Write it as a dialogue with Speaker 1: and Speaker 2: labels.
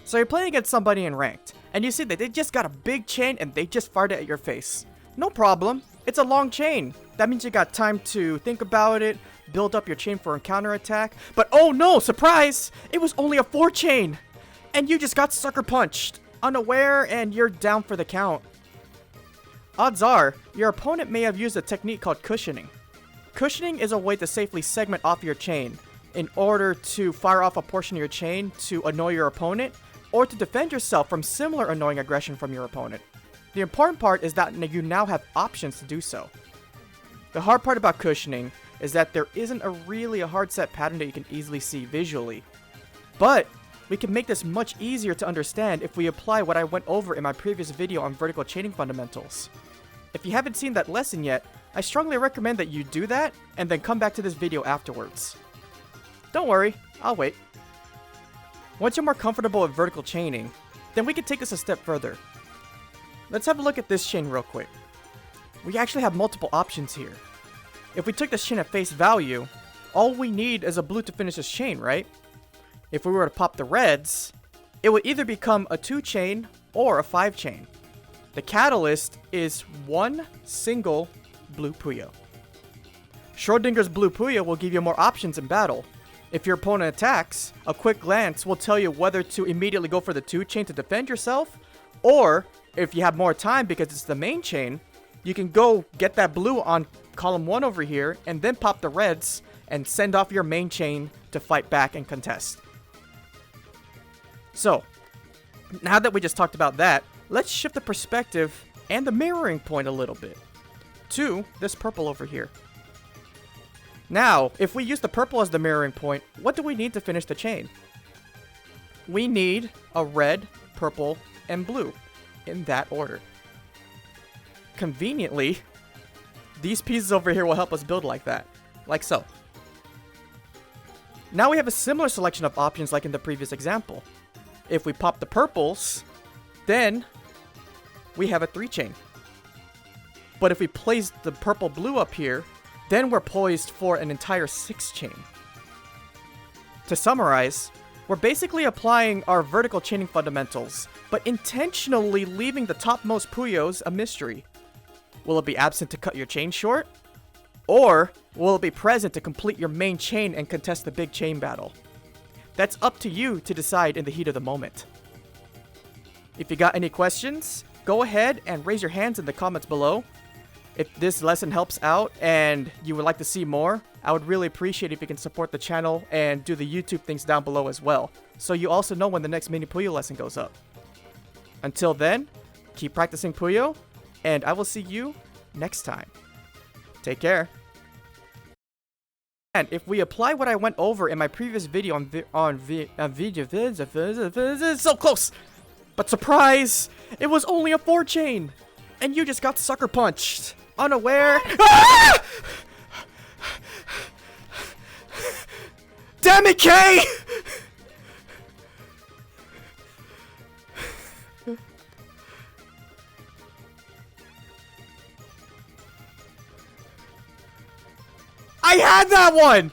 Speaker 1: So you're playing against somebody in ranked, and you see that they just got a big chain and they just fired it at your face. No problem. It's a long chain. That means you got time to think about it, build up your chain for a counterattack. But oh no, surprise! It was only a 4 chain! And you just got sucker punched, unaware, and you're down for the count. Odds are, your opponent may have used a technique called cushioning. Cushioning is a way to safely segment off your chain in order to fire off a portion of your chain to annoy your opponent, or to defend yourself from similar annoying aggression from your opponent. The important part is that you now have options to do so. The hard part about cushioning is that there isn't really a hard set pattern that you can easily see visually. But we can make this much easier to understand if we apply what I went over in my previous video on vertical chaining fundamentals. If you haven't seen that lesson yet, I strongly recommend that you do that and then come back to this video afterwards. Don't worry, I'll wait. Once you're more comfortable with vertical chaining, then we can take this a step further. Let's have a look at this chain real quick. We actually have multiple options here. If we took this chain at face value, all we need is a blue to finish this chain, right? If we were to pop the reds, it would either become a 2 chain or a 5 chain. The catalyst is one single blue Puyo. Schrodinger's blue Puyo will give you more options in battle. If your opponent attacks, a quick glance will tell you whether to immediately go for the 2 chain to defend yourself, or if you have more time because it's the main chain, you can go get that blue on column 1 over here and then pop the reds and send off your main chain to fight back and contest. So, now that we just talked about that, let's shift the perspective and the mirroring point a little bit to this purple over here. Now, if we use the purple as the mirroring point, what do we need to finish the chain? We need a red, purple, and blue, in that order. Conveniently, these pieces over here will help us build like that, like so. Now we have a similar selection of options like in the previous example. If we pop the purples, then we have a 3 chain. But if we place the purple blue up here, then we're poised for an entire 6 chain. To summarize, we're basically applying our vertical chaining fundamentals, but intentionally leaving the topmost Puyos a mystery. Will it be absent to cut your chain short? Or will it be present to complete your main chain and contest the big chain battle? That's up to you to decide in the heat of the moment. If you got any questions, go ahead and raise your hands in the comments below. If this lesson helps out and you would like to see more, I would really appreciate if you can support the channel and do the YouTube things down below as well, so you also know when the next mini Puyo lesson goes up. Until then, keep practicing Puyo, and I will see you next time. Take care. And if we apply what I went over in my previous video on so close! But surprise! It was only a 4 chain! And you just got sucker punched! Unaware. Ah! Damn it, Kay! I had that one!